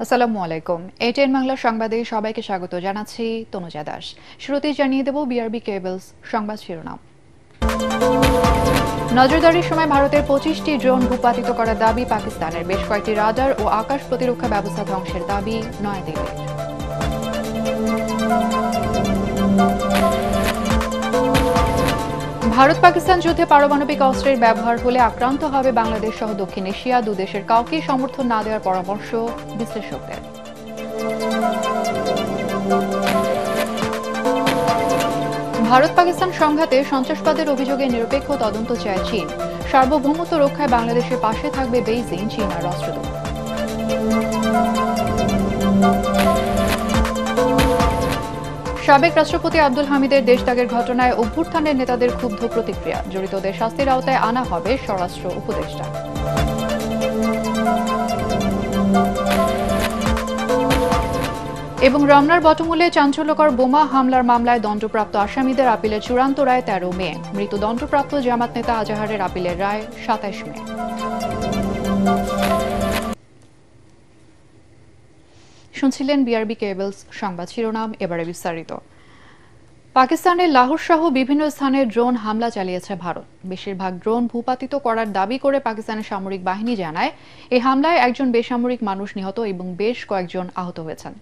আসসালামু আলাইকুম। এটিএন বাংলা সংবাদে সবাইকে স্বাগত জানাচ্ছি তনুজা দাস। শুরুতেই জানিয়ে দেব বিআরবি কেবলস সংবাদ শিরোনাম। নজরদারির সময় ভারতের 25টি ড্রোন ভূপাতিত করার দাবি পাকিস্তানের। বেশ কয়েকটি রাডার ও আকাশ প্রতিরক্ষা ব্যবস্থা ধ্বংসের দাবি নয়াদিল্লির। ভারত পাকিস্তান যুদ্ধে পারমাণবিক অস্ত্রের ব্যবহার হলে আক্রান্ত হবে বাংলাদেশ সহ দক্ষিণ এশিয়া। দুদেশের কাউকেই সমর্থন না দেওয়ার পরামর্শ বিশ্লেষকদের। ভারত পাকিস্তান সংঘাতে সন্ত্রাসবাদের অভিযোগে নিরপেক্ষ তদন্ত চায় চীন। সার্বভৌমত্ব রক্ষায় বাংলাদেশের পাশে থাকবে বেইজিং, চীন আর রাষ্ট্রদূত। সাবেক রাষ্ট্রপতি আব্দুল হামিদের দেশত্যাগের ঘটনায় অভ্যুত্থানের নেতাদের ক্ষুব্ধ প্রতিক্রিয়া। জড়িতদের শাস্তির আওতায় আনা হবে স্বরাষ্ট্র উপদেষ্টা। এবং রমনার বটমূলে চাঞ্চল্যকর বোমা হামলার মামলায় দণ্ডপ্রাপ্ত আসামিদের আপিলের চূড়ান্ত রায় 13 মে। মৃত দণ্ডপ্রাপ্ত জামাত নেতা আজাহারের আপিলের রায় 27 মে। শুনছিলেন বিআরবি কেবলস সংবাদ শিরোনাম। এবারে বিস্তারিত। পাকিস্তানের লাহোর সহ বিভিন্ন স্থানে ড্রোন হামলা চালিয়েছে ভারত। বেশিরভাগ ড্রোন ভূপাতিত করার দাবি করে পাকিস্তানের সামরিক বাহিনী জানায়, এই হামলায় একজন বেসামরিক মানুষ নিহত এবং বেশ কয়েকজন আহত হয়েছেন।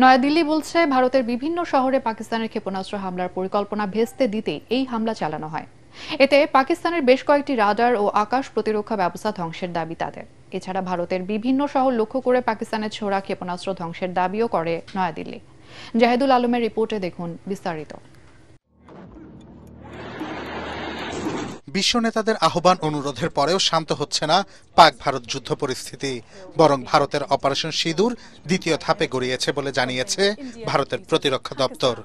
নয়াদিল্লি বলছে, ভারতের বিভিন্ন শহরে পাকিস্তানের ক্ষেপণাস্ত্র হামলার পরিকল্পনা ভেস্তে দিতেই এই হামলা চালানো হয়। এতে পাকিস্তানের বেশ কয়েকটি রাডার ও আকাশ প্রতিরক্ষা ব্যবস্থা ধ্বংসের দাবি তাদের। এছাড়া ভারতের বিভিন্ন শহর লক্ষ্য করে পাকিস্তানের ছোড়া ক্ষেপণাস্ত্র ধ্বংসের দাবিও করে নয়াদিল্লি। জাহেদুল আলমের রিপোর্টে দেখুন বিস্তারিত। বিশ্ব নেতাদের আহ্বান অনুরোধের পরেও শান্ত হচ্ছে না পাক ভারত যুদ্ধ পরিস্থিতি, বরং ভারতের অপারেশন সিঁদুর দ্বিতীয় ধাপে গড়িয়েছে বলে জানিয়েছে ভারতের প্রতিরক্ষা দপ্তর।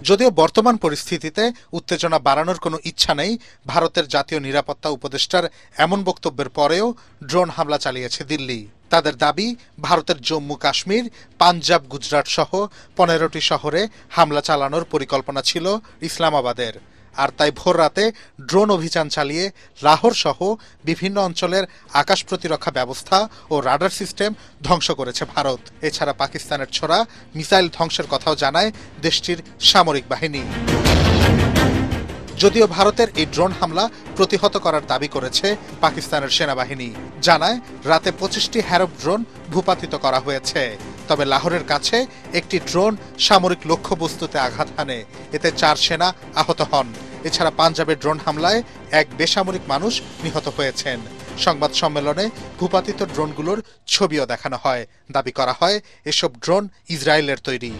যদিও বর্তমান পরিস্থিতিতে উত্তেজনা বাড়ানোর কোনো ইচ্ছা নেই ভারতের জাতীয় নিরাপত্তা উপদেষ্টার এমন বক্তব্যের পরেও ড্রোন হামলা চালিয়েছে দিল্লি। তাদের দাবি, ভারতের জম্মু কাশ্মীর, পাঞ্জাব, গুজরাট সহ 15টি শহরে হামলা চালানোর পরিকল্পনা ছিল ইসলামাবাদের। আর তাই ভোর রাতে ড্রোন অভিযান চালিয়ে লাহোর সহ বিভিন্ন অঞ্চলের আকাশ প্রতিরক্ষা ব্যবস্থা ও রাডার সিস্টেম ধ্বংস করেছে ভারত। এছাড়া পাকিস্তানের ছোড়া মিসাইল ধ্বংসের কথাও জানায় দেশটির সামরিক বাহিনী। যদিও ভারতের এই ড্রোন হামলা প্রতিহত করার দাবি করেছে পাকিস্তানের সেনাবাহিনী। জানায়, রাতে 25টি হ্যারপ ড্রোন ভূপাতিত করা হয়েছে। তবে লাহোরের কাছে একটি ড্রোন সামরিক লক্ষ্যবস্তুতে আঘাত হানে, এতে 4 সেনা আহত হন। এছাড়া পাঞ্জাবের ড্রোন হামলায় এক বেসামরিক মানুষ নিহত হয়েছেন। সংবাদ সম্মেলনে ভূপাতিত ড্রোনগুলোর ছবিও দেখানো হয়। দাবি করা হয়, এসব ড্রোন ইসরায়েলের তৈরি।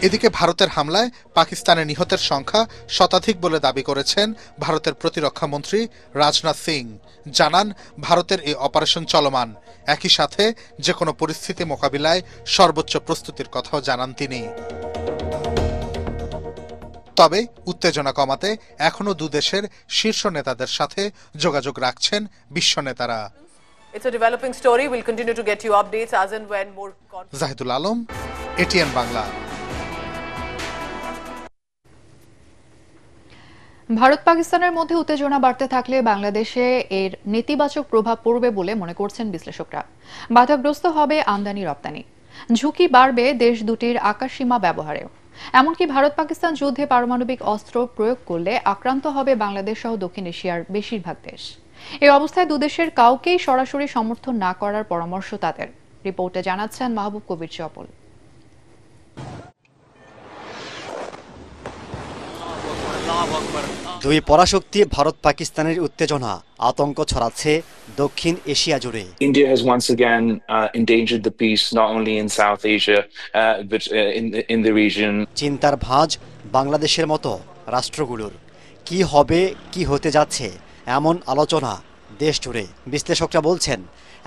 এদিকে ভারতের হামলায় পাকিস্তানের নিহতের সংখ্যা শতাধিক বলে দাবি করেছেন ভারতের প্রতিরক্ষা মন্ত্রী রাজনাথ সিং। জানান, ভারতের এই অপারেশন চলমান। একই সাথে যে কোনো পরিস্থিতি মোকাবিলায় সর্বোচ্চ প্রস্তুতির কথাও জানান তিনি। তবে উত্তেজনা কমাতে এখনো দুদেশের শীর্ষ নেতাদের সাথে যোগাযোগ রাখছেন বিশ্ব নেতারা। জাহিদুল আলম, এটিএন বাংলা। ভারত পাকিস্তানের মধ্যে উত্তেজনা বাড়তে থাকলে বাংলাদেশে এর নেতিবাচক প্রভাব পড়বে বলে মনে করছেন বিশ্লেষকরা। বাধাগ্রস্ত হবে আমদানি রপ্তানি, ঝুঁকি বাড়বে দেশ দুটির আকাশসীমা ব্যবহারেও। এমনকি ভারত পাকিস্তান যুদ্ধে পারমাণবিক অস্ত্র প্রয়োগ করলে আক্রান্ত হবে বাংলাদেশ সহ দক্ষিণ এশিয়ার বেশিরভাগ দেশ। এই অবস্থায় দুদেশের কাউকেই সরাসরি সমর্থন না করার পরামর্শ তাদের। রিপোর্টে জানাচ্ছেন মাহবুব কবির চপল। দুই পরাশক্তি ভারত পাকিস্তানের উত্তেজনা আতঙ্ক ছড়াচ্ছে দক্ষিণ এশিয়া জুড়ে। India has once again endangered the peace not only in South Asia but in the region. চিন্তার ভাঁজ বাংলাদেশের মতো রাষ্ট্রগুলোর। কি হবে, কি হতে যাচ্ছে, এমন আলোচনা দেশ জুড়ে। বিশ্লেষকরা বলছেন,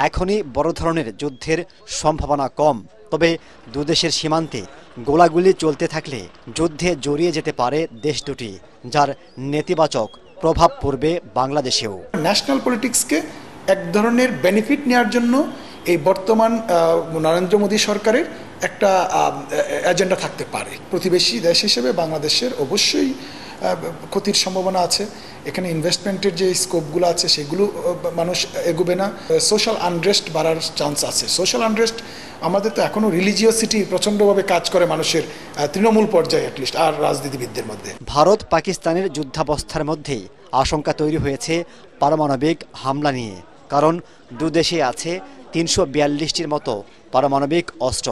এখনই বড় ধরনের যুদ্ধের সম্ভাবনা কম, তবে দুদেশের সীমান্তে গোলাগুলি চলতে থাকলে যুদ্ধে জড়িয়ে যেতে পারে দেশ দুটি, যার নেতিবাচক প্রভাব পড়বে বাংলাদেশেও। ন্যাশনাল পলিটিক্সকে এক ধরনের বেনিফিট নেওয়ার জন্য এই বর্তমান নরেন্দ্র মোদী সরকারের একটা এজেন্ডা থাকতে পারে। প্রতিবেশী দেশ হিসেবে বাংলাদেশের অবশ্যই ক্ষতির সম্ভাবনা আছে। এখানে ইনভেস্টমেন্টের যে স্কোপগুলো আছে সেগুলো মানুষ এগোবে না, সোশ্যাল আনরেস্ট বাড়ার চান্স আছে। সোশ্যাল আনরেস্ট আমাদের তো এখনও রিলিজিয়াসিটি প্রচণ্ডভাবে কাজ করে মানুষের তৃণমূল পর্যায়ে অ্যাটলিস্ট আর রাজনীতিবিদদের মধ্যে। ভারত পাকিস্তানের যুদ্ধাবস্থার মধ্যেই আশঙ্কা তৈরি হয়েছে পারমাণবিক হামলা নিয়ে, কারণ দুদেশে আছে ৩৪২টির মতো পারমাণবিক অস্ত্র।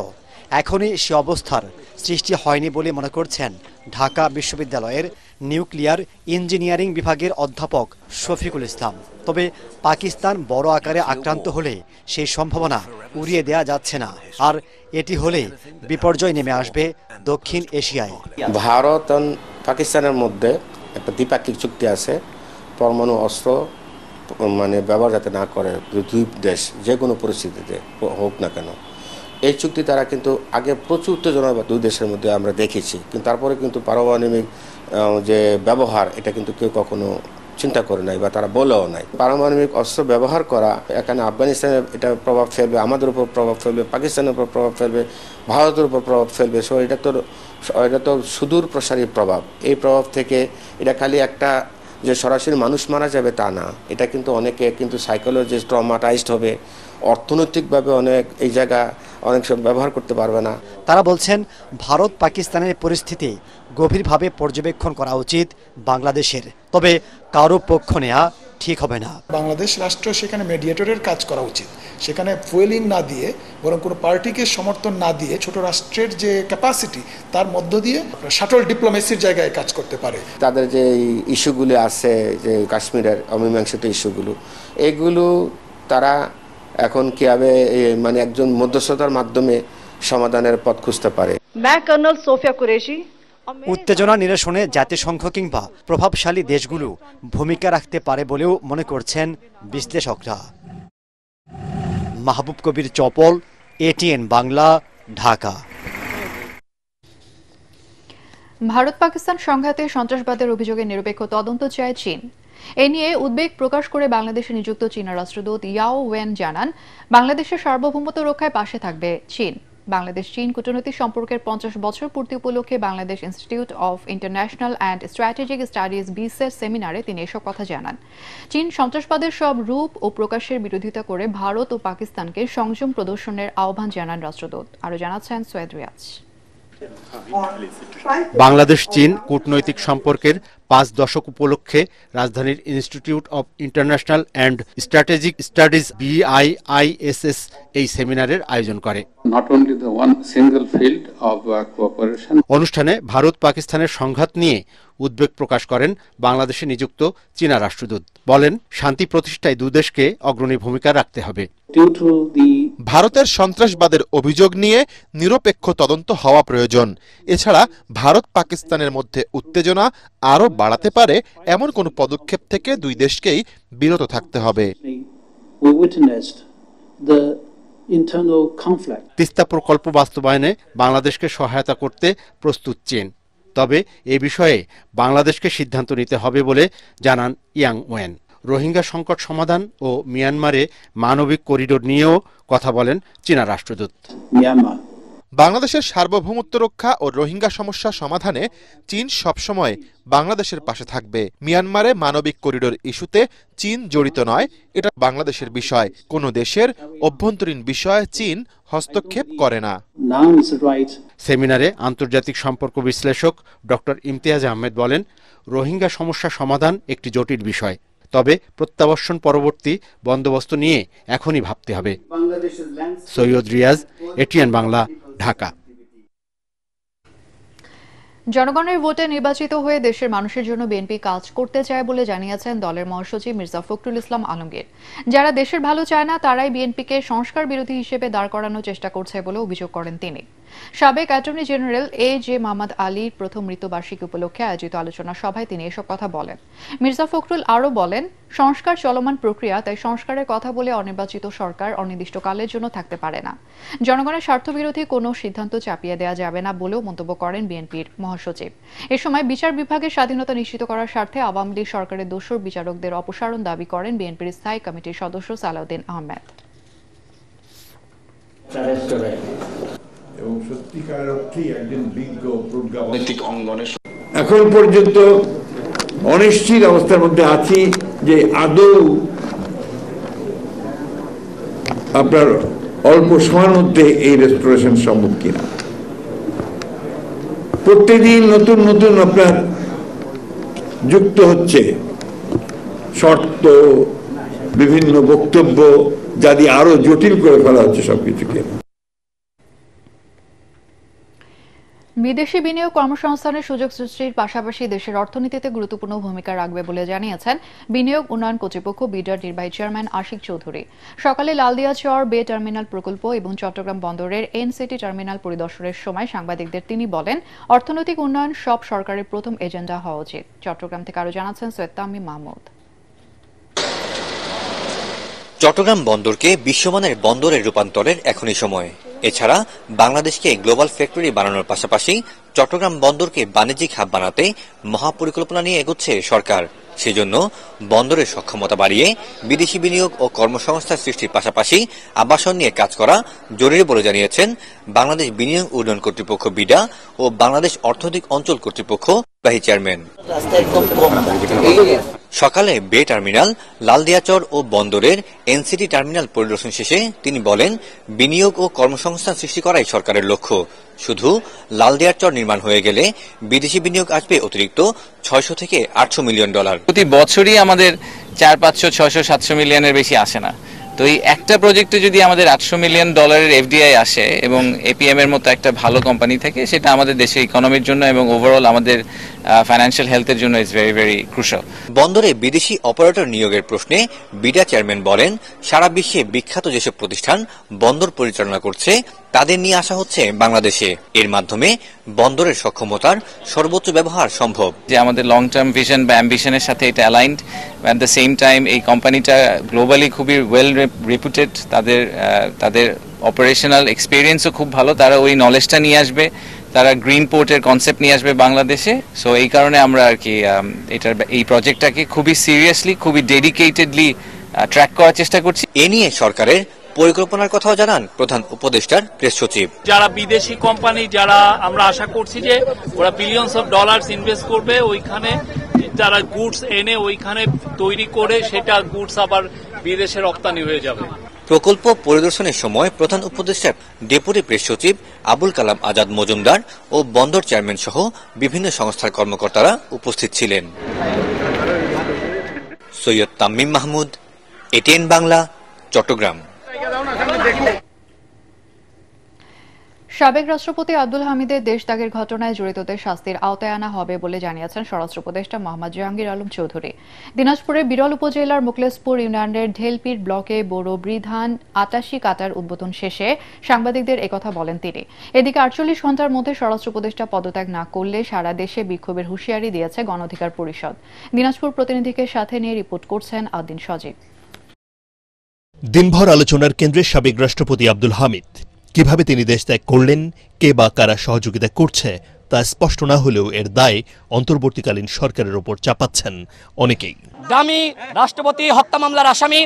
এখনই সে অবস্থার সৃষ্টি হয়নি বলে মনে করছেন ঢাকা বিশ্ববিদ্যালয়ের নিউক্লিয়ার ইঞ্জিনিয়ারিং বিভাগের অধ্যাপক শফিকুল ইসলাম। তবে পাকিস্তান বড় আকারে আক্রান্ত হলে সেই সম্ভাবনা উড়িয়ে দেয়া যাচ্ছে না, আর এটি হলে বিপর্যয় নেমে আসবে দক্ষিণ এশিয়ায়। ভারত এবং পাকিস্তানের মধ্যে একটা দ্বিপাক্ষিক চুক্তি আছে, পরমাণু অস্ত্র ব্যবহার যাতে না করে দুই দেশ, যে কোনো পরিস্থিতিতে হোক না কেন। এই চুক্তি তারা কিন্তু আগে প্রচুর উত্তেজনা দুই দেশের মধ্যে আমরা দেখেছি, কিন্তু তারপরে কিন্তু পারমাণবিক যে ব্যবহার এটা কিন্তু কেউ কখনো চিন্তা করে নাই বা তারা বলেও নাই। পারমাণবিক অস্ত্র ব্যবহার করা এখানে আফগানিস্তানের এটা প্রভাব ফেলবে, আমাদের উপর প্রভাব ফেলবে, পাকিস্তানের উপর প্রভাব ফেলবে, ভারতের উপর প্রভাব ফেলবে। সো এটা তো সুদূর প্রসারী প্রভাব। এই প্রভাব থেকে এটা খালি একটা যে সরাসরি মানুষ মারা যাবে তা না, এটা কিন্তু অনেকে কিন্তু সাইকোলজিস্ট ট্রমাটাইজড হবে, অর্থনৈতিকভাবে অনেক এই জায়গা অনেক সব ব্যবহার করতে পারবে না। তারা বলছেন ভারত পাকিস্তানের পরিস্থিতি গভীরভাবে পর্যবেক্ষণ করা উচিত বাংলাদেশের, তবে কারো পক্ষ নেওয়া ঠিক হবে না। বাংলাদেশ রাষ্ট্র সেখানে মেডিয়েটরের কাজ করা উচিত, সেখানে ফুয়েলিং না দিয়ে বরং কোনো পার্টিকে সমর্থন না দিয়ে ছোট রাষ্ট্রের যে ক্যাপাসিটি তার মধ্য দিয়ে শাটল ডিপ্লোমেসির জায়গায় কাজ করতে পারে। তাদের যে ইস্যুগুলি আছে, যে কাশ্মীরের অমীমাংসিত ইস্যুগুলো, এগুলো তারা এখন কিভাবে একজন মধ্যস্থতার মাধ্যমে সমাধানের পথ খুঁজতে পারে। कर्नल सोफिया कुरैशी। উত্তেজনা নিরসনে জাতিসংঘ কিংবা প্রভাবশালী দেশগুলো ভূমিকা রাখতে পারে বলেও মনে করছেন বিশ্লেষকরা। মাহবুব কবির চপল, এটিএন বাংলা, ঢাকা। ভারত পাকিস্তান সংঘাতে সন্ত্রাসবাদের অভিযোগে নিরপেক্ষ তদন্ত চায় চীন। এ নিয়ে উদ্বেগ প্রকাশ করে বাংলাদেশে নিযুক্ত চীনা রাষ্ট্রদূত ইয়াও ওয়েন জানান, বাংলাদেশের সার্বভৌমত্ব রক্ষায় পাশে থাকবে চীন। বাংলাদেশ চীন কূটনৈতিক সম্পর্কের 50 বছর পূর্তি উপলক্ষে Bangladesh Institute of International and Strategic Studies বিসের সেমিনারে তিনি এসব কথা জানান। চীন সন্ত্রাসবাদের সব রূপ ও প্রকাশের বিরোধিতা করে ভারত ও পাকিস্তানকে সংযম প্রদর্শনের আহ্বান জানান রাষ্ট্রদূত। আরও জানাচ্ছেন সৈয়দ রিয়াজ। বাংলাদেশ চীন কূটনৈতিক সম্পর্কের 5 দশক উপলক্ষে রাজধানীর institute of international and Strategic studies BIISS এই সেমিনারের আয়োজন করে। অনুষ্ঠানে ভারত পাকিস্তানের সংঘাত নিয়ে উদ্বেগ প্রকাশ করেন বাংলাদেশে নিযুক্ত চীনা রাষ্ট্রদূত। বলেন, শান্তি প্রতিষ্ঠায় দুদেশকে অগ্রণী ভূমিকা রাখতে হবে। ভারতের সন্ত্রাসবাদের অভিযোগ নিয়ে নিরপেক্ষ তদন্ত হওয়া প্রয়োজন। এছাড়া ভারত পাকিস্তানের মধ্যে উত্তেজনা আরও বাড়াতে পারে এমন কোনো পদক্ষেপ থেকে দুই দেশকেই বিরত থাকতে হবে। তিস্তা প্রকল্প বাস্তবায়নে বাংলাদেশকে সহায়তা করতে প্রস্তুত চীন, তবে এ বিষয়ে বাংলাদেশকে সিদ্ধান্ত নিতে হবে বলে জানান ইয়াং ওয়েন। রোহিঙ্গা সংকট সমাধান ও মিয়ানমারে মানবিক করিডোর নিয়েও কথা বলেন চীনা রাষ্ট্রদূত। বাংলাদেশের সার্বভৌমত্ব রক্ষা ও রোহিঙ্গা সমস্যা সমাধানে চীন সবসময় বাংলাদেশের পাশে থাকবে। মিয়ানমারে মানবিক করিডোর ইস্যুতে চীন জড়িত নয়, এটা বাংলাদেশের বিষয়। কোনো দেশের অভ্যন্তরীণ বিষয়ে চীন হস্তক্ষেপ করে না। সেমিনারে আন্তর্জাতিক সম্পর্ক বিশ্লেষক ডক্টর ইমতিয়াজ আহমেদ বলেন, রোহিঙ্গা সমস্যা সমাধান একটি জটিল বিষয়, তবে প্রত্যাবর্ষণ পরবর্তী বন্দোবস্ত নিয়ে এখনই ভাবতে হবে। সৈয়দ রিয়াজ, এটিএন বাংলা, ঢাকা। জনগণের ভোটে নির্বাচিত হয়ে দেশের মানুষের জন্য বিএনপি কাজ করতে চায় বলে জানিয়েছেন দলের মহাসচিব মির্জা ফখরুল ইসলাম আলমগীর। যারা দেশের ভালো চায় না তারাই বিএনপিকে সংস্কার বিরোধী হিসেবে দাঁড় করানোর চেষ্টা করছে বলে অভিযোগ করেন তিনি। সাবেক অ্যাটর্নি জেনারেল AJ মোহাম্মদ আলীর প্রথম মৃত্যুবার্ষিকী উপলক্ষে আয়োজিত আলোচনা সভায় তিনি এসব কথা বলেন। মির্জা ফখরুল আরও বলেন, সংস্কার চলমান প্রক্রিয়া, তাই সংস্কারের কথা বলে অনির্বাচিত সরকার অনির্দিষ্টকালের জন্য থাকতে পারে না। জনগণের স্বার্থবিরোধী কোনো সিদ্ধান্ত চাপিয়ে দেওয়া যাবে না বলেও মন্তব্য করেন বিএনপির মহাসচিব। এ সময় বিচার বিভাগের স্বাধীনতা নিশ্চিত করার স্বার্থে আওয়ামী লীগ সরকারের দোসর বিচারকদের অপসারণ দাবি করেন বিএনপির স্থায়ী কমিটির সদস্য সালাউদ্দিন আহমেদ। এবং সত্যিকার অর্থেই একজন বিজ্ঞ প্রজ্ঞানৈতিক অঙ্গনে এখন পর্যন্ত অনিশ্চিত অবস্থার মধ্যে আছি যে আদৌ আপনার অল্প সময়ের মধ্যে এই রেস্টোরেশন সম্ভব কিনা। প্রত্যেকদিন নতুন নতুন আপনার যুক্ত হচ্ছে শর্ত, বিভিন্ন বক্তব্য, যা দিয়ে আরো জটিল করে ফেলা হচ্ছে সবকিছুকে। বিদেশি বিনিয়োগ কর্মসংস্থানের সুযোগ সৃষ্টির পাশাপাশি দেশের অর্থনীতিতে গুরুত্বপূর্ণ ভূমিকা রাখবে বলে জানিয়েছেন বিনিয়োগ উন্নয়ন কর্তৃপক্ষ বিডার নির্বাহী চেয়ারম্যান আশিক চৌধুরী। সকালে লালদিয়াচর বে টার্মিনাল প্রকল্প এবং চট্টগ্রাম বন্দরের এনসিটি টার্মিনাল পরিদর্শনের সময় সাংবাদিকদের তিনি বলেন, অর্থনৈতিক উন্নয়ন সব সরকারের প্রথম এজেন্ডা হওয়া উচিত। চট্টগ্রাম থেকে আরো জানাচ্ছেন সৈয়দ তামিম মাহমুদ। চট্টগ্রাম বন্দরকে বিশ্বমানের বন্দরে রূপান্তরের এখনই সময়। এছাড়া বাংলাদেশকে গ্লোবাল ফ্যাক্টরি বানানোর পাশাপাশি চট্টগ্রাম বন্দরকে বাণিজ্যিক হাব বানাতে মহাপরিকল্পনা নিয়ে এগোচ্ছে সরকার। সেজন্য বন্দরের সক্ষমতা বাড়িয়ে বিদেশি বিনিয়োগ ও কর্মসংস্থান সৃষ্টির পাশাপাশি আবাসন নিয়ে কাজ করা জরুরি বলে জানিয়েছেন বাংলাদেশ বিনিয়োগ উন্নয়ন কর্তৃপক্ষ বিডা ও বাংলাদেশ অর্থনৈতিক অঞ্চল কর্তৃপক্ষ নির্বাহী চেয়ারম্যান। সকালে বে টার্মিনাল, লালদিয়াচর ও বন্দরের এনসিটি টার্মিনাল পরিদর্শন শেষে তিনি বলেন, বিনিয়োগ ও কর্মসংস্থান সৃষ্টি করাই সরকারের লক্ষ্য। শুধু লালদিয়াচর নির্মাণ হয়ে গেলে বিদেশি বিনিয়োগ আসবে অতিরিক্ত 600 থেকে 800 মিলিয়ন ডলার। প্রতি বছরই আমাদের 400, 500, 600, 700 মিলিয়নের বেশি আসে না। তো এই একটা প্রজেক্টে যদি আমাদের 800 মিলিয়ন ডলারের এফডিআই আসে এবং এপিএম এর মতো একটা ভালো কোম্পানি থাকে, সেটা আমাদের দেশের ইকোনমির জন্য এবং ওভারঅল আমাদের ফাইন্যান্সিয়াল হেলথের জন্য ইজ ভেরি ভেরি ক্রুশাল। বন্দরে বিদেশি অপারেটর নিয়োগের প্রশ্নে বিডা চেয়ারম্যান বলেন, সারা বিশ্বে বিখ্যাত যেসব প্রতিষ্ঠান বন্দর পরিচালনা করছে তাদের নিয়ে আসা হচ্ছে বাংলাদেশে। এর মাধ্যমে বন্দরের সক্ষমতার সর্বোচ্চ ব্যবহার সম্ভব। যে আমাদের লং টার্ম ভিশন বা অ্যাম্বিশনের সাথে এটা aligned. At the same time এই কোম্পানিটা গ্লোবালি খুবই ওয়েল রেপুটেড, তাদের অপারেশনাল এক্সপিরিয়েন্সও খুব ভালো। তারা ওই নলেজটা নিয়ে আসবে, তারা গ্রিন পোর্টের কনসেপ্ট নিয়ে আসবে বাংলাদেশে। সো এই কারণে আমরা আর কি এই প্রজেক্টটাকে খুবই সিরিয়াসলি, খুবই ডেডিকেটেডলি ট্র্যাক করার চেষ্টা করছি। এ নিয়ে সরকারের পরিকল্পনার কথাও জানান প্রধান উপদেষ্টার প্রেস সচিব। যারা বিদেশি কোম্পানি, যারা আমরা আশা করছি যে ওরা বিলিয়নস অফ ডলার্স ইনভেস্ট করবে, ওইখানে তারা গুডস এনে ওইখানে তৈরি করে সেটা গুডস আবার বিদেশে রপ্তানি হয়ে যাবে। প্রকল্প পরিদর্শনের সময় প্রধান উপদেষ্টার ডেপুটি প্রেস সচিব আবুল কালাম আজাদ মজুমদার ও বন্দর চেয়ারম্যান সহ বিভিন্ন সংস্থার কর্মকর্তারা উপস্থিত ছিলেন। সৈয়দ তামিম মাহমুদ, এটিএন বাংলা, চট্টগ্রাম। সাবেক রাষ্ট্রপতি আব্দুল হামিদের দেশত্যাগের ঘটনায় জড়িতদের শাস্তির আওতায় আনা হবে বলে জানিয়েছেন স্বরাষ্ট্র উপদেষ্টা মোহাম্মদ জাহাঙ্গীর আলম চৌধুরী। দিনাজপুরের বিরল উপজেলার মুকলেশপুর ইউনিয়নের ঢেলপির ব্লকে বড় বৃধান ৮৮ কাটার উদ্বোধন শেষে সাংবাদিকদের একথা বলেন তিনি। এদিকে ৪৮ ঘণ্টার মধ্যে স্বরাষ্ট্র উপদেষ্টা পদত্যাগ না করলে সারা দেশে বিক্ষোভের হুঁশিয়ারি দিয়েছে গণ অধিকার পরিষদ। দিনাজপুর প্রতিনিধিকে সাথে নিয়ে রিপোর্ট করছেন আদিন সজীব। দিনভর আলোচনার কেন্দ্রে সাবেক রাষ্ট্রপতি আব্দুল হামিদ। কিভাবে তিনি দেশ ত্যাগ করলেন, কে বা কারা সহযোগিতা করছে তা স্পষ্ট না হলেও এর দায় অন্তর্বর্তীকালীন সরকারের ওপর চাপাচ্ছেন অনেকেই। দামি রাষ্ট্রপতি হত্যা মামলার আসামি,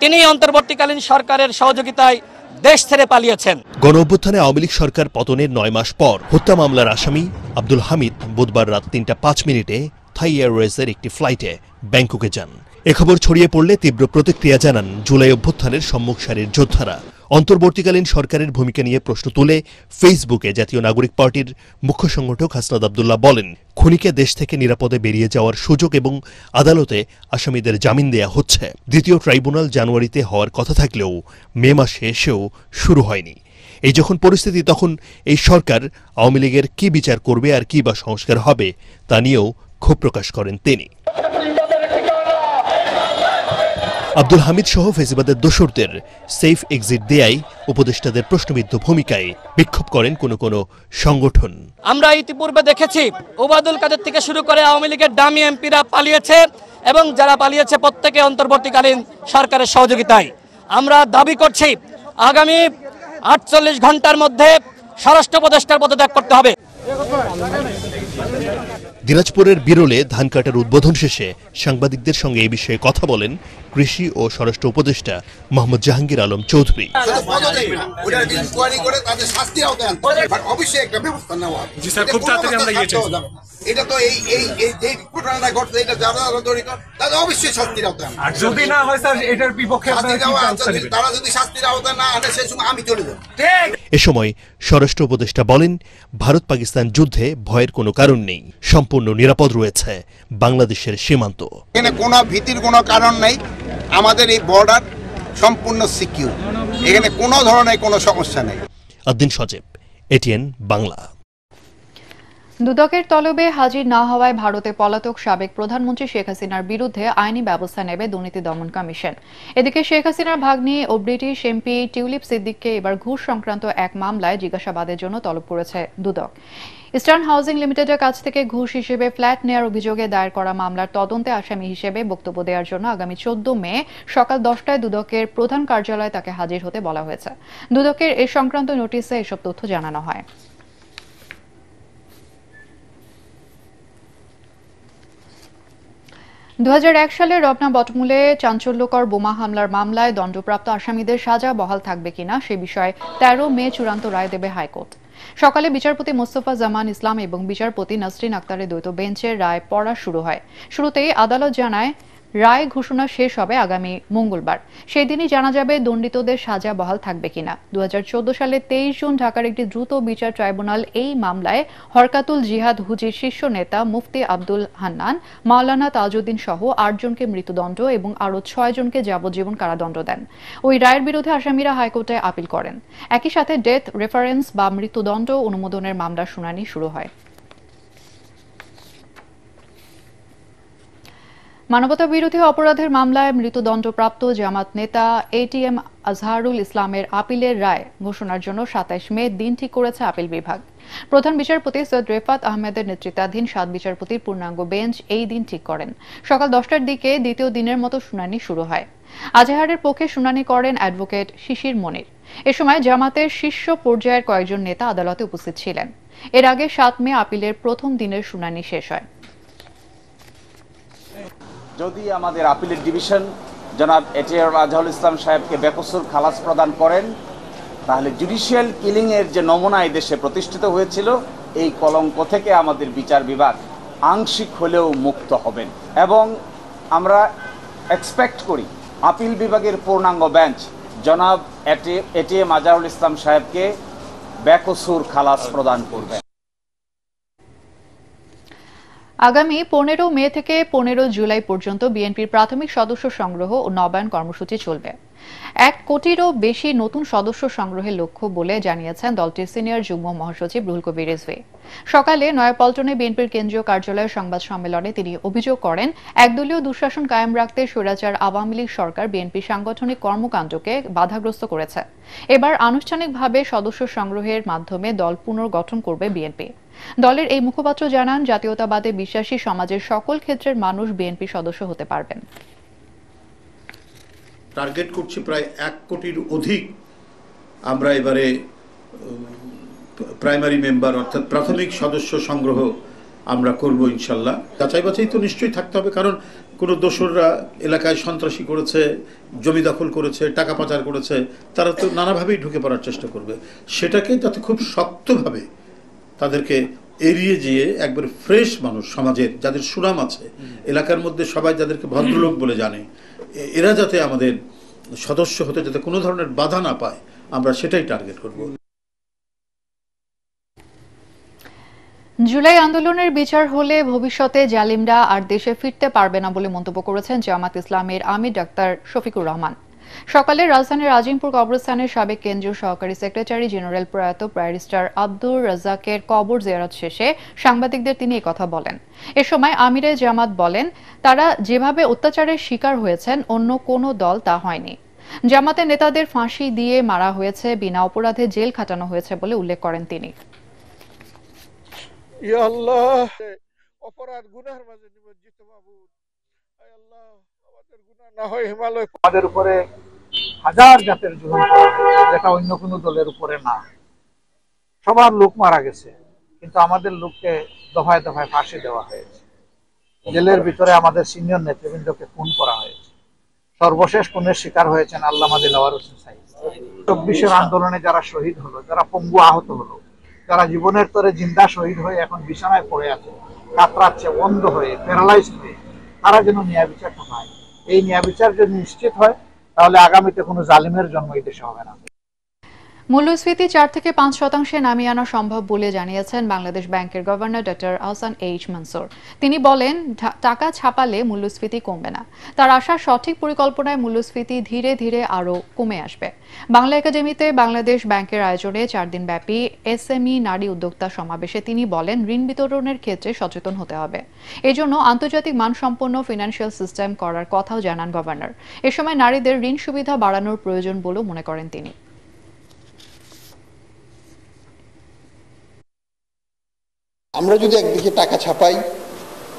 তিনি অন্তর্বর্তীকালীন সরকারের সহযোগিতায় দেশ ছেড়ে পালিয়েছেন। গণ অভ্যুত্থানে আওয়ামী লীগ সরকার পতনের ৯ মাস পর হত্যা মামলার আসামি আব্দুল হামিদ বুধবার রাত ৩টা ৫ মিনিটে থাই এয়ারওয়েজের একটি ফ্লাইটে ব্যাংককে যান। এ খবর ছড়িয়ে পড়লে তীব্র প্রতিক্রিয়া জানান জুলাই অভ্যুত্থানের সম্মুখ সারির যোদ্ধারা। অন্তর্বর্তীকালীন সরকারের ভূমিকা নিয়ে প্রশ্ন তুলে ফেসবুকে জাতীয় নাগরিক পার্টির মুখ্য সংগঠক হাসনাত আব্দুল্লাহ বলেন, খুনিকে দেশ থেকে নিরাপদে বেরিয়ে যাওয়ার সুযোগ এবং আদালতে আসামিদের জামিন দেয়া হচ্ছে। দ্বিতীয় ট্রাইব্যুনাল জানুয়ারিতে হওয়ার কথা থাকলেও মে মাসে এসেও শুরু হয়নি। এই যখন পরিস্থিতি, তখন এই সরকার আওয়ামী লীগের কি বিচার করবে আর কি বা সংস্কার হবে তা নিয়েও ক্ষোভ প্রকাশ করেন তিনি। আব্দুল হামিদ সহ ফেসিবাদের দোসরদের সেফ এক্সিট দেয়াই উপদেষ্টাদের প্রশ্নবিদ্ধ ভূমিকায় বিক্ষোভ করেন কোনো সংগঠন। আমরা ইতিপূর্বে দেখেছি ওবায়দুল কাদের থেকে শুরু করে আওয়ামী লীগের দামি এমপিরা পালিয়েছে এবং যারা পালিয়েছে প্রত্যেকে অন্তর্বর্তীকালীন সরকারের সহযোগিতায়। আমরা দাবি করছি আগামী ৪৮ ঘণ্টার মধ্যে স্বরাষ্ট্র উপদেষ্টার পদত্যাগ করতে হবে। দিনাজপুরের বিরলে ধান কাটার উদ্বোধন শেষে সাংবাদিকদের সঙ্গে এই বিষয়ে কথা বলেন কৃষি ও স্বরাষ্ট্র উপদেষ্টা মোহাম্মদ জাহাঙ্গীর আলম চৌধুরী। এ সময় স্বরাষ্ট্র উপদেষ্টা বলেন, ভারত পাকিস্তান যুদ্ধে ভয়ের কোনো কারণ নেই, সম্পূর্ণ নিরাপদ রয়েছে বাংলাদেশের সীমান্ত। এখানে কোনো ভীতির কোনো কারণ নেই, আমাদের এই বর্ডার সম্পূর্ণ সিকিউর, এখানে কোনো ধরনের কোনো সমস্যা নেই। আদ্দিন সজীব, এটিএন বাংলা। দুদকের তলবে হাজির না হওয়ায় ভারতে পলাতক সাবেক প্রধানমন্ত্রী শেখ হাসিনার বিরুদ্ধে আইনি ব্যবস্থা নেবে দুর্নীতি দমন কমিশন। এদিকে শেখ হাসিনার ভাগ্নি ও ব্রিটিশ এমপি টিউলিপ সিদ্দিককে এবার ঘুষ সংক্রান্ত এক মামলায় জিজ্ঞাসাবাদের জন্য তলব করেছে দুদক। ইস্টার্ন হাউজিং লিমিটেডের কাছ থেকে ঘুষ হিসেবে ফ্ল্যাট নেয়ার অভিযোগে দায়ের করা মামলার তদন্তে আসামি হিসেবে বক্তব্য দেওয়ার জন্য আগামী 14 মে সকাল 10টায় দুদকের প্রধান কার্যালয়ে তাকে হাজির হতে বলা হয়েছে। দুদকের এই সংক্রান্ত নোটিশে এসব তথ্য জানানো হয়। 2001 সালে রবনা বটমূলে চাঞ্চল্যকর বোমা হামলার মামলায় দণ্ডপ্রাপ্ত আসামিদের সাজা বহাল থাকবে কিনা সে বিষয়ে 13 মে চূড়ান্ত রায় দেবে হাইকোর্ট। সকালে বিচারপতি মোস্তফা জামান ইসলাম এবং বিচারপতি নাসরিন আক্তারের দ্বৈত বেঞ্চের রায় পড়া শুরু হয়। শুরুতেই আদালত জানায়, রায় ঘোষণা শেষ হবে আগামী মঙ্গলবার। সেই দিনই জানা যাবে দণ্ডিতদের সাজা বহাল থাকবে কিনা। 2014 সালে 23 জুন ঢাকার একটি দ্রুত বিচার ট্রাইব্যুনাল এই মামলায় হরকাতুল জিহাদ হুজির শীর্ষ নেতা মুফতি আব্দুল হান্নান, মাওলানা তাজউদ্দিন সহ 8 জনকে মৃত্যুদণ্ড এবং আরও 6 জনকে যাবজ্জীবন কারাদণ্ড দেন। ওই রায়ের বিরুদ্ধে আসামিরা হাইকোর্টে আপিল করেন। একই সাথে ডেথ রেফারেন্স বা মৃত্যুদণ্ড অনুমোদনের মামলার শুনানি শুরু হয়। মানবতা বিরোধী অপরাধের মামলায় মৃত্যুদণ্ডপ্রাপ্ত জামাত নেতা এটিএম আজহারুল ইসলামের আপিলের রায় ঘোষণার জন্য 27 মে দিন ঠিক করেছে আপিল বিভাগ। প্রধান বিচারপতি সৈয়দ রেফাত আহমেদের নেতৃত্বাধীন 7 বিচারপতির পূর্ণাঙ্গ বেঞ্চ এই দিন ঠিক করেন। সকাল 10টার দিকে দ্বিতীয় দিনের মতো শুনানি শুরু হয়। আজহারের পক্ষে শুনানি করেন অ্যাডভোকেট শিশির মনির। এ সময় জামাতের শীর্ষ পর্যায়ের কয়েকজন নেতা আদালতে উপস্থিত ছিলেন। এর আগে 7 মে আপিলের প্রথম দিনের শুনানি শেষ হয়। যদি আমাদের আপিলের ডিভিশন জনাব এটিএম আজহারুল ইসলাম সাহেবকে বেকসুর খালাস প্রদান করেন, তাহলে জুডিশিয়াল কিলিং এর যে নমুনা এই দেশে প্রতিষ্ঠিত হয়েছিল, এই কলঙ্ক থেকে আমাদের বিচার বিভাগ আংশিক হলেও মুক্ত হবেন। এবং আমরা এক্সপেক্ট করি আপিল বিভাগের পূর্ণাঙ্গ বেঞ্চ জনাব এটিএম আজহারুল ইসলাম সাহেবকে বেকসুর খালাস প্রদান করবেন। আগামী 15 মে থেকে 15 জুলাই পর্যন্ত বিএনপির প্রাথমিক সদস্য সংগ্রহ ও নবায়ন কর্মসূচি চলবে। 1 কোটিরও বেশি নতুন সদস্য সংগ্রহের লক্ষ্য বলে জানিয়েছেন দলটির সিনিয়র যুগ্ম মহাসচিব রুহুল কবির রিজভী। সকালে নয়াপল্টনে বিএনপির কেন্দ্রীয় কার্যালয়ের সংবাদ সম্মেলনে তিনি অভিযোগ করেন, একদলীয় দুঃশাসন কায়েম রাখতে স্বৈরাচার আওয়ামী লীগ সরকার বিএনপির সাংগঠনিক কর্মকাণ্ডকে বাধাগ্রস্ত করেছে। এবার আনুষ্ঠানিকভাবে সদস্য সংগ্রহের মাধ্যমে দল পুনর্গঠন করবে বিএনপি। দলের এই মুখপাত্র জানান, জাতীয়তাবাদে বিশ্বাসী সমাজের সকল ক্ষেত্রের মানুষ বিএনপি সদস্য হতে পারবেন। টার্গেট করছি প্রায় 1 কোটির অধিক আমরা এবারে প্রাইমারি মেম্বার অর্থাৎ প্রাথমিক সদস্য সংগ্রহ আমরা করব ইনশাল্লাহ। যাচাই বাছাই তো নিশ্চয়ই থাকতে হবে, কারণ কোনো দোসররা এলাকায় সন্ত্রাসী করেছে, জমি দখল করেছে, টাকা পাচার করেছে, তারা তো নানাভাবেই ঢুকে পড়ার চেষ্টা করবে। সেটাকে যাতে খুব শক্তভাবে তাদেরকে এড়িয়ে যেয়ে একবার ফ্রেশ মানুষ, সমাজের যাদের সুনাম আছে, এলাকার মধ্যে সবাই যাদেরকে ভদ্রলোক বলে জানে, এরা যাতে আমাদের সদস্য হতে যাতে কোনো ধরনের বাধা না পায়, আমরা সেটাই টার্গেট করব। জুলাই আন্দোলনের বিচার হলে ভবিষ্যতে জালিমরা আর দেশে ফিরতে পারবে না বলে মন্তব্য করেছেন জামাত ইসলামের আমির ডাক্তার শফিকুর রহমান। সকালে রাজধানীর আজিমপুর কবরস্থানের সাবেক কেন্দ্রীয় সহকারী সেক্রেটারি জেনারেল প্রয়াত ব্যারিস্টার আব্দুর রাজ্জাকের কবর জিয়ারত শেষে সাংবাদিকদের তিনি একথা বলেন। এ সময় আমিরে জামাত বলেন, তারা যেভাবে অত্যাচারের শিকার হয়েছেন অন্য কোনো দল তা হয়নি। জামাতের নেতাদের ফাঁসি দিয়ে মারা হয়েছে, বিনা অপরাধে জেল খাটানো হয়েছে বলে উল্লেখ করেন তিনি। ইয়া আল্লাহ, অপরাধ গুনাহের মাঝে নিমজ্জিত মাবুদ, আয় আল্লাহ, আমাদের গুনাহ না হয় হিমালয় আমাদের উপরে হাজার জাতের জুলুম করা হয়েছে, যেটা অন্য কোনো দলের উপরে না। সবার লোক মারা গেছে, কিন্তু আমাদের লোককে দফায় দফায় ফাঁসি দেওয়া হয়েছে। জেলের ভিতরে আমাদের সিনিয়র নেতৃবৃন্দকে খুন করা হয়েছে। সর্বশেষ খুনের শিকার হয়েছেন আল্লামা দিলওয়ার হোসেন সাঈদ। 24-এর আন্দোলনে যারা শহীদ হলো, যারা পঙ্গু আহত হলো, যারা জীবনের তরে জিন্দা শহীদ হয়ে এখন বিছানায় পড়ে আছে, কাতরাচ্ছে, অন্ধ হয়ে, প্যারালাইজ হয়ে, তারা যেন ন্যায় বিচারটা পায়। এই ন্যায় বিচার যদি নিশ্চিত হয় তাহলে আগামীতে কোনো জালিমের জন্ম এই দেশে হবে না। মূল্যস্ফীতি 4 থেকে 5% নামিয়ে আনা সম্ভব বলে জানিয়েছেন বাংলাদেশ ব্যাংকের governor doctor Ahsan H Mansur. তিনি বলেন, টাকা ছাপালে মূল্যস্ফীতি কমবে না। তার আশা, সঠিক পরিকল্পনায় মূল্যস্ফীতি ধীরে ধীরে আরও কমে আসবে। বাংলা একাডেমিতে বাংলাদেশ ব্যাংকের আয়োজনে 4 দিনব্যাপী এসএমই নারী উদ্যোক্তা সমাবেশে তিনি বলেন, ঋণ বিতরণের ক্ষেত্রে সচেতন হতে হবে। এজন্য আন্তর্জাতিক মানসম্পন্ন ফিনান্সিয়াল সিস্টেম করার কথাও জানান গভর্নর। এ সময় নারীদের ঋণ সুবিধা বাড়ানোর প্রয়োজন বলেও মনে করেন তিনি। আমরা যদি একদিকে টাকা ছাপাই,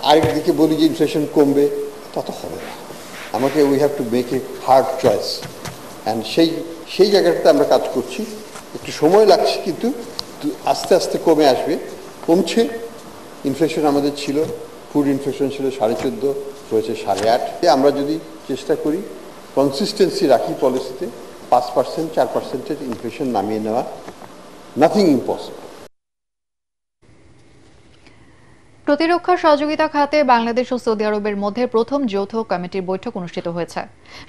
আরেকদিকে বলি যে ইনফ্লেশন কমবে, তা তো হবে না। আমাকে we have to make a hard choice, and সেই জায়গাটাতে আমরা কাজ করছি। একটু সময় লাগছে, কিন্তু আস্তে আস্তে কমে আসবে। কমছে। ইনফ্লেশন আমাদের ছিল, ফুড ইনফ্লেশন ছিল 14.5, হয়েছে 8.5। আমরা যদি চেষ্টা করি কনসিস্টেন্সি রাখি পলিসিতে, 5%, 4% ইনফ্লেশন নামিয়ে নেওয়া, নাথিং ইম্পসিবল। প্রতিরক্ষা সহযোগিতা খাতে বাংলাদেশ ও সৌদি আরবের মধ্যে প্রথম যৌথ কমিটির বৈঠক অনুষ্ঠিত হয়েছে।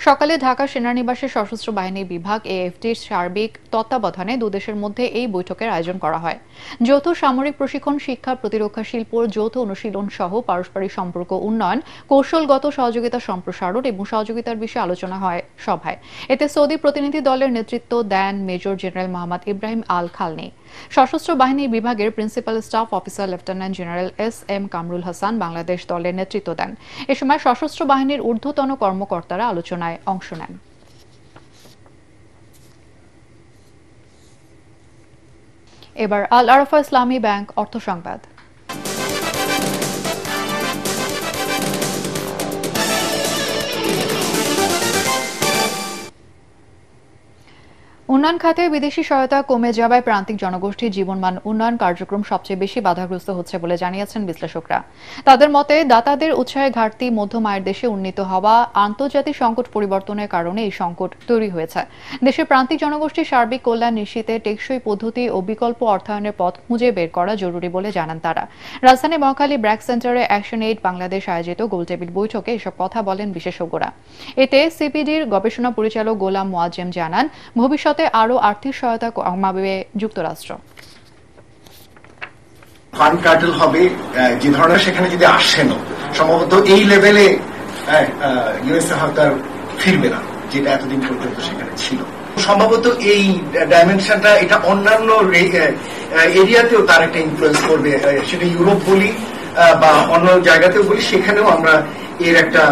সকালে ঢাকা সেনানিবাসে সশস্ত্র বাহিনী বিভাগ এএফটির সার্বিক তত্ত্বাবধানে দুদেশের মধ্যে এই বৈঠকের আয়োজন করা হয়। যৌথ সামরিক প্রশিক্ষণ, শিক্ষা, প্রতিরক্ষা শিল্প, যৌথ অনুশীলন সহ পারস্পরিক সম্পর্ক উন্নয়ন, কৌশলগত সহযোগিতা সম্প্রসারণ এবং সহযোগিতার বিষয়ে আলোচনা হয় সভায়। এতে সৌদি প্রতিনিধি দলের নেতৃত্ব দেন মেজর জেনারেল মোহাম্মদ ইব্রাহিম আল খালনি। সশস্ত্র বাহিনী বিভাগের principal staff officer lieutenant general SM. Kamrul Hasan Bangladesh দলের নেতৃত্ব দেন। এ সময় সশস্ত্র বাহিনীর ঊর্ধ্বতন কর্মকর্তারা আলোচনায় অংশ নেন। এবার আল আরাফা ইসলামী ব্যাংক অর্থ সংবাদ। উন্নয়ন খাতে বিদেশি সহায়তা কমে যাওয়ায় প্রান্তিক জনগোষ্ঠীর জীবনমান উন্নয়ন কার্যক্রম সবচেয়ে বেশি বাধাগ্রস্ত হচ্ছে বলে জানিয়েছেন বিশ্লেষকরা। তাদের মতে, দাতাদের উৎসাহের ঘাটতি, মধ্যম আয়ের দেশে উন্নীত হওয়া, আন্তর্জাতিক সংকট পরিবর্তনের কারণে এই সংকট তৈরি হয়েছে। দেশের প্রান্তিক জনগোষ্ঠীর সার্বিক কল্যাণ নিশ্চিতে টেকসই পদ্ধতি ও বিকল্প অর্থায়নের পথ খুঁজে বের করা জরুরি বলে জানান তারা। রাজধানী মহাখালী ব্র্যাক সেন্টারে অ্যাকশন এইড বাংলাদেশ আয়োজিত গোলটেবিল বৈঠকে এসব কথা বলেন বিশেষজ্ঞরা। এতে সিপিডির গবেষণা পরিচালক গোলাম মোয়াজ্জেম জানান, ভবিষ্যতে আরো আর্থিক সহায়তা কমাবে যুক্তরাষ্ট্র। ফান্ড কার্টেল হবে যে ধরনের, সেখানে যদি আসেন সম্ভবত এই লেভেলে ইউএসএ হয়তো ফিরবে না, যেটা এতদিন পর্যন্ত সেখানে ছিল। সম্ভবত এই ডাইমেনশনটা এটা অন্যান্য এরিয়াতেও তার একটা ইনফ্লুয়েন্স করবে, সেটা ইউরোপ বলি বা অন্য জায়গাতেও বলি, সেখানেও আমরা এর একটা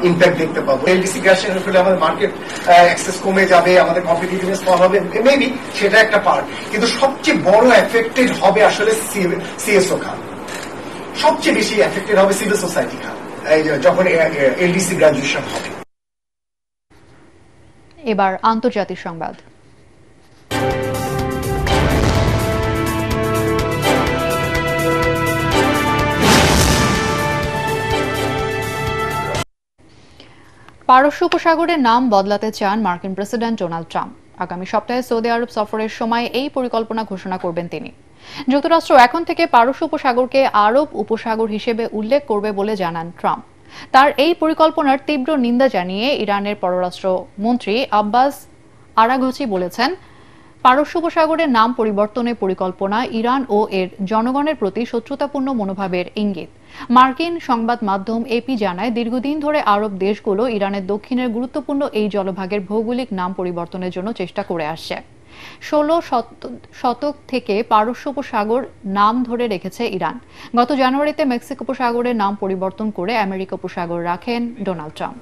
ইম্প্যাক্ট দেখতে পাবো। এলডিসি গ্যাসের ফলে আমাদের মার্কেট অ্যাক্সেস কমে যাবে, আমাদের কম্পিটিটিভনেস কম হবে, মেবি সেটা একটা পার্ট। কিন্তু সবচেয়ে বড় এফেক্টেড হবে আসলে সিএসও খাত, সবচেয়ে বেশি এফেক্টেড হবে সিভিল সোসাইটি খাত যখন এলডিসি গ্রাজুয়েশন হবে। এবার আন্তর্জাতিক সংবাদ। পারস্য উপসাগরের নাম বদলাতে চান মার্কিন প্রেসিডেন্ট ডোনাল্ড ট্রাম্প। আগামী সপ্তাহে সৌদি আরব সফরের সময় এই পরিকল্পনা ঘোষণা করবেন তিনি। যুক্তরাষ্ট্র এখন থেকে পারস্য উপসাগরকে আরব উপসাগর হিসেবে উল্লেখ করবে বলে জানান ট্রাম্প। তার এই পরিকল্পনার তীব্র নিন্দা জানিয়ে ইরানের পররাষ্ট্র মন্ত্রী আব্বাস আরাঘচি বলেছেন, পারস্য উপসাগরের নাম পরিবর্তনের পরিকল্পনা ইরান ও এর জনগণের প্রতি শত্রুতাপূর্ণ মনোভাবের ইঙ্গিত। মার্কিন সংবাদ মাধ্যম এপি জানায়, দীর্ঘদিন ধরে আরব দেশগুলো ইরানের দক্ষিণের গুরুত্বপূর্ণ এই জলভাগের ভৌগোলিক নাম পরিবর্তনের জন্য চেষ্টা করে আসছে। 16 শতক থেকে পারস্য উপসাগর নাম ধরে রেখেছে ইরান। গত জানুয়ারিতে মেক্সিকো উপসাগরের নাম পরিবর্তন করে আমেরিকা উপসাগর রাখেন ডোনাল্ড ট্রাম্প।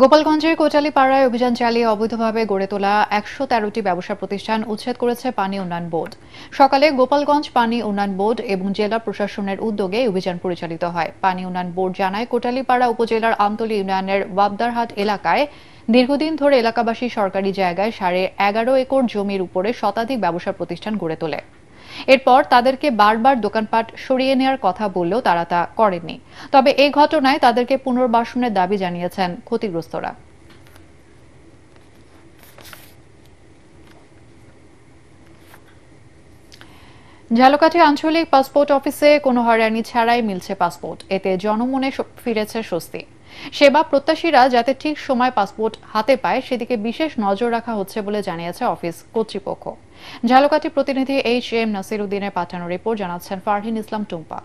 গোপালগঞ্জের কোটালীপাড়ায় অভিযান চালিয়ে অবৈধভাবে গড়ে তোলা 113টি ব্যবসা প্রতিষ্ঠান উচ্ছেদ করেছে পানি উন্নয়ন বোর্ড। সকালে গোপালগঞ্জ পানি উন্নয়ন বোর্ড এবং জেলা প্রশাসনের উদ্যোগে অভিযান পরিচালিত হয়। পানি উন্নয়ন বোর্ড জানায়, কোটালীপাড়া উপজেলার আমতলী ইউনিয়নের ওয়াবদারহাট এলাকায় দীর্ঘদিন ধরে এলাকাবাসী সরকারি জায়গায় 11.5 একর জমির উপরে শতাধিক ব্যবসা প্রতিষ্ঠান গড়ে তোলে। এরপর তাদেরকে বারবার দোকানপাট সরিয়ে নেওয়ার কথা বললেও তারা তা করেননি। তবে এই ঘটনায় তাদেরকে পুনর্বাসনের দাবি জানিয়েছেন ক্ষতিগ্রস্তরা। ঝালকাঠি আঞ্চলিক পাসপোর্ট অফিসে কোনো হয়রানি ছাড়াই মিলছে পাসপোর্ট, এতে জনমনে ফিরেছে স্বস্তি। সেবা প্রত্যাশীরা যাতে ঠিক সময় পাসপোর্ট হাতে পায় সেদিকে বিশেষ নজর রাখা হচ্ছে বলে জানিয়েছে অফিস কর্তৃপক্ষ। ঝালকাঠি প্রতিনিধি HM নাসির উদ্দিনের পাঠানো রিপোর্ট জানাচ্ছেন ফারহিন ইসলাম টুম্পা।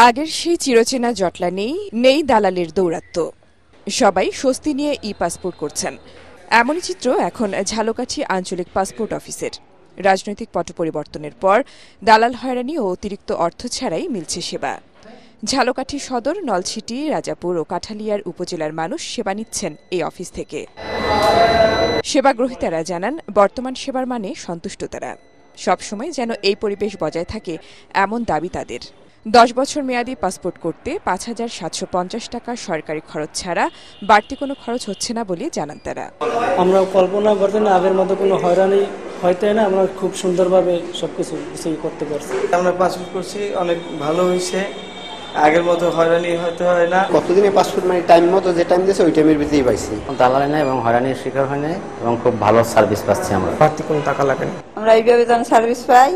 আগের সেই চিরচেনা জটলা নেই দালালের দৌরাত্ম্য, সবাই স্বস্তি নিয়ে পাসপোর্ট করছেন। এমনই চিত্র এখন ঝালকাঠি আঞ্চলিক পাসপোর্ট অফিসের। রাজনৈতিক পট পরিবর্তনের পর দালাল হয়রানি ও অতিরিক্ত অর্থ ছাড়াই মিলছে সেবা। ঝালকাঠি সদর, নলছিটি, রাজাপুর ও কাঠালিয়ার উপজেলার মানুষ সেবা নিচ্ছেন এই অফিস থেকে। সেবাগ্রহীতারা জানান বর্তমান সেবার মানে সন্তুষ্ট তারা। সবসময় যেন এই পরিবেশ বজায় থাকে এমন দাবি তাদের। 10 বছর মেয়াদী পাসপোর্ট করতে 5,750 টাকা সরকারি খরচ ছাড়া বাড়তি কোনো খরচ হচ্ছে না বলে জানান তারা। আমরা কল্পনা করতে না আগের মতো কোনো হয়রানি হয়তো না, আমরা খুব সুন্দরভাবে সবকিছু করতে পারছি। আমরা পাসপোর্ট করছি, অনেক ভালো হয়েছে, আগের মতো হয়রানি হয়তো হয় না। কতদিনে পাসপোর্ট মানে টাইম মতো যে টাইম দিয়েছে ওই টাইমের ভিতরেই পাইছি। দালালি না এবং হয়রানির শিকার হয় না এবং খুব ভালো সার্ভিস পাচ্ছি আমরা। বাড়তি কোনো টাকা লাগে না, আমরা এইভাবে যেন সার্ভিস পাই,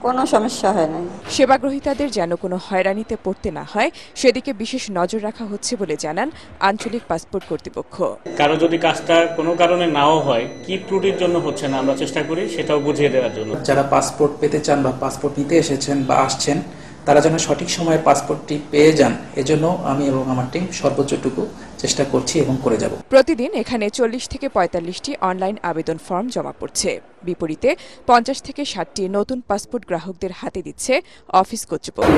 কোনো সমস্যা হয় না। সেবাগ্রহীতাদের যেন কোনো হয়রানিতে পড়তে না হয় সেদিকে বিশেষ নজর রাখা হচ্ছে বলে জানান আঞ্চলিক পাসপোর্ট কর্তৃপক্ষ। কারো যদি কাজটা কোনো কারণে নাও হয়, কি ত্রুটির জন্য হচ্ছে না, আমরা চেষ্টা করি সেটাও বুঝিয়ে দেওয়ার জন্য। যারা পাসপোর্ট পেতে চান বা পাসপোর্ট নিতে এসেছেন বা আসছেন তারা যেন সঠিক সময়ে পাসপোর্টটি পেয়ে যান, এজন্য আমি এবং আমার টিম সর্বোচ্চটুকু চেষ্টা করছি এবং করে যাব। প্রতিদিন এখানে 40 থেকে 45টি অনলাইন আবেদন ফর্ম জমা পড়ছে। বিপরীতে 50 থেকে 60টি নতুন পাসপোর্ট গ্রাহকদের হাতে দিচ্ছে অফিস কর্তৃপক্ষ।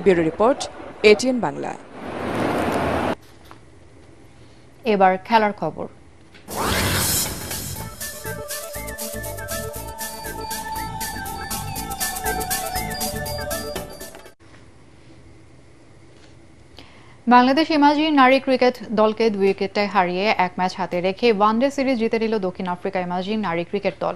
Bureau report, ATN Bangla. এবার খেলার খবর। বাংলাদেশ ইমাজিন নারী ক্রিকেট দলকে 2 উইকেটে হারিয়ে 1 ম্যাচ হাতে রেখে ওয়ানডে সিরিজ জিতে নিল দক্ষিণ আফ্রিকা ইমাজিন নারী ক্রিকেট দল।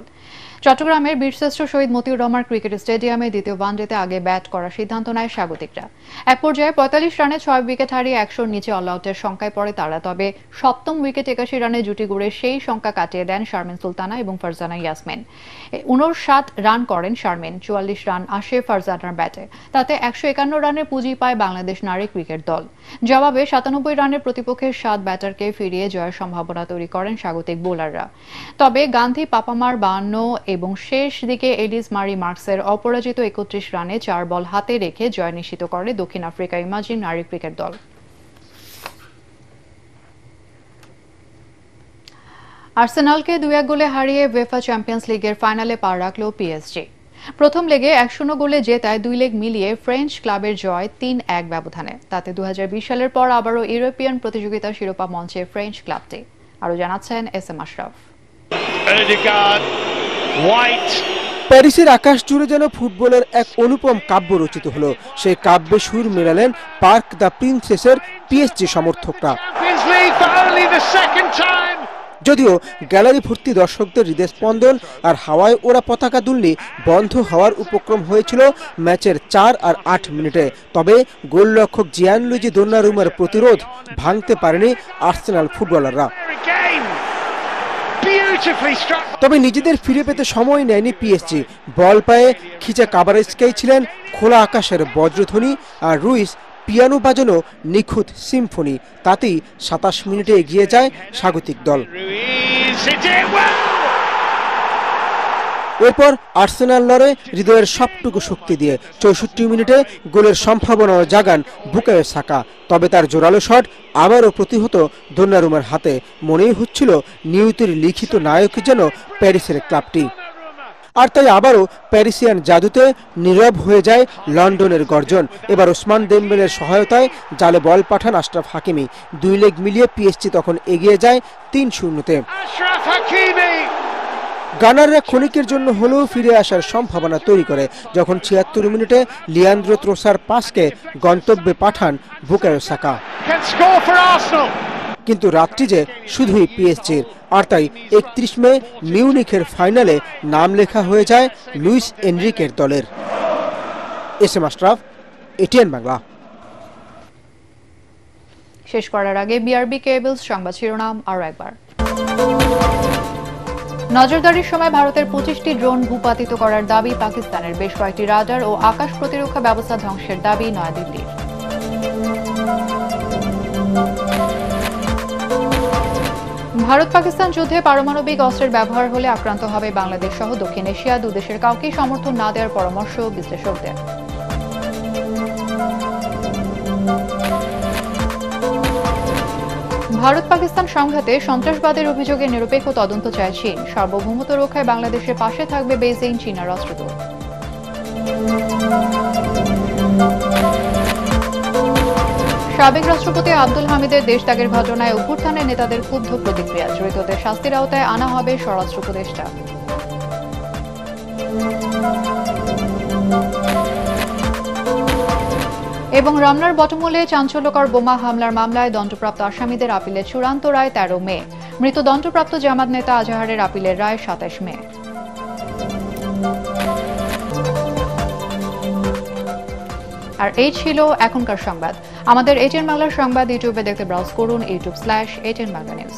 চট্টগ্রামের বীরশ্রেষ্ঠ শহীদ মতিউর রহমান ক্রিকেট স্টেডিয়ামে দ্বিতীয় ওয়ানডেতে আগে ব্যাট করার সিদ্ধান্ত নেয় স্বাগতিকরা। এক পর্যায়ে 45 রানে 6 উইকেট হারিয়ে 100-র নিচে অল আউটের সংখ্যায় পড়ে তারা। তবে সপ্তম উইকেট 81 রানে জুটি গড়ে সেই সংখ্যা কাটিয়ে দেন শারমিন সুলতানা এবং ফারজানা ইয়াসমিন। 59 রান করেন শারমিন, 44 রান আসে ফারজানার ব্যাটে। তাতে 151 রানের পুঁজি পায় বাংলাদেশ নারী ক্রিকেট দল। জবাবে 97 রানের প্রতিপক্ষের 7 ব্যাটারকে ফিরিয়ে জয়ের সম্ভাবনা তৈরি করেন স্বাগতিক বোলাররা। তবে গান্ধী পাপামার 52 এবং শেষ দিকে এডিস মারি মার্কসের অপরাজিত 31 রানে 4 বল হাতে রেখে জয় নিশ্চিত করে দক্ষিণ আফ্রিকা ইমাজিন নারী ক্রিকেট দল। আর্সেনালকে 2-1 গোলে হারিয়ে উয়েফা চ্যাম্পিয়ন্স লিগের ফাইনালে পা রাখল পিএসজি। প্রথম লেগে 1-0 গোলে জেতায় 2 লেগ মিলিয়ে ফ্রেঞ্চ ক্লাবের জয় 3-1 ব্যবধানে। তাতে 2020 সালের পর আবারও ইউরোপিয়ান প্রতিযোগিতার শিরোপা মঞ্চে ফ্রেঞ্চ ক্লাবটি। আরও জানাচ্ছেন SM আশরাফ। প্যারিসের আকাশ জুড়ে যেন ফুটবলের এক অনুপম কাব্য রচিত হলো। সেই কাব্যে সুর মেলালেন পার্ক দ্য প্রিন্সেসের পিএসজি সমর্থকরা। যদিও গ্যালারি ভর্তি দর্শকদের হৃদয়স্পন্দন আর হাওয়ায় ওরা পতাকা দুললে বন্ধ হওয়ার উপক্রম হয়েছিল ম্যাচের 4 আর 8 মিনিটে। তবে গোলরক্ষক জিয়ানলুইজি দোন্নারুমার প্রতিরোধ ভাঙতে পারেনি আর্সেনাল ফুটবলাররা। তবে নিজেদের ফিরে পেতে সময় নেয়নি পিএসজি। বল পায়ে খিচা কাবারেজকেই ছিলেন খোলা আকাশের বজ্রধ্বনি, আর রুইস পিয়ানো বাজানো নিখুঁত সিম্ফনি। তাতেই 27 মিনিটে এগিয়ে যায় স্বাগতিক দল। এরপর আর্সেনাল লড়ে হৃদয়ের সবটুকু শক্তি দিয়ে 64 মিনিটে গোলের সম্ভাবনাও জাগান বুকায়ো সাকা। তবে তার জোরালো শট আবারও প্রতিহত দোন্নারুমার হাতে। মনেই হচ্ছিল নিয়তির লিখিত নায়ক যেন প্যারিসের ক্লাবটি। আর তাই আবারও প্যারিসিয়ান জাদুতে নীরব হয়ে যায় লন্ডনের গর্জন। এবার ওসমান দেমবেলের সহায়তায় জালে বল পাঠান আশরাফ হাকিমি। 2 লেগ মিলিয়ে পিএসজি তখন এগিয়ে যায় 3-0-তে। গানাররা ক্ষণিকের জন্য হলেও ফিরে আসার সম্ভাবনা তৈরি করে যখন 76 মিনিটে লিয়ান্দ্রো ত্রোসার পাসকে গন্তব্যে পাঠান বুকায়ো সাকা। কিন্তু রাতটি যে শুধুই পিএসজির, আর তাই 31 মে মিউনিখের ফাইনালে নাম লেখা হয়ে যায় লুইস এনরিকের দলের। SM Ashraf, ATN Bangla. শেষ করার আগে বিআরবি কেবলস সংবাদ শিরোনাম আরও একবার। নজরদারির সময় ভারতের 25টি ড্রোন ভূপাতিত করার দাবি পাকিস্তানের। বেশ কয়েকটি রাডার ও আকাশ প্রতিরক্ষা ব্যবস্থা ধ্বংসের দাবি নয়াদিল্লির। ভারত পাকিস্তান যুদ্ধে পারমাণবিক অস্ত্রের ব্যবহার হলে আক্রান্ত হবে বাংলাদেশ সহ দক্ষিণ এশিয়া। দুদেশের কাউকেই সমর্থন না দেওয়ার পরামর্শ বিশ্লেষকদের। ভারত পাকিস্তান সংঘাতে সন্ত্রাসবাদের অভিযোগে নিরপেক্ষ তদন্ত চায় চীন। সার্বভৌমত্ব রক্ষায় বাংলাদেশের পাশে থাকবে বেইজিং, চীনা রাষ্ট্রদূত। সাবেক রাষ্ট্রপতি আব্দুল হামিদের দেশত্যাগের ঘটনায় অভ্যুত্থানের নেতাদের ক্ষুব্ধ প্রতিক্রিয়া। জড়িতদের শাস্তির আওতায় আনা হবে স্বরাষ্ট্র উপদেষ্টা। এবং রমনার বটমূলে চাঞ্চল্যকর বোমা হামলার মামলায় দণ্ডপ্রাপ্ত আসামিদের আপিলের চূড়ান্ত রায় 13 মে। মৃত দণ্ডপ্রাপ্ত জামাত নেতা আজহারের আপিলের রায় 27 মে। আর এই ছিল এখনকার সংবাদ। আমাদের এটিএন বাংলার সংবাদ ইউটিউবে দেখতে ব্রাউজ করুন youtube/ATN Bangla News।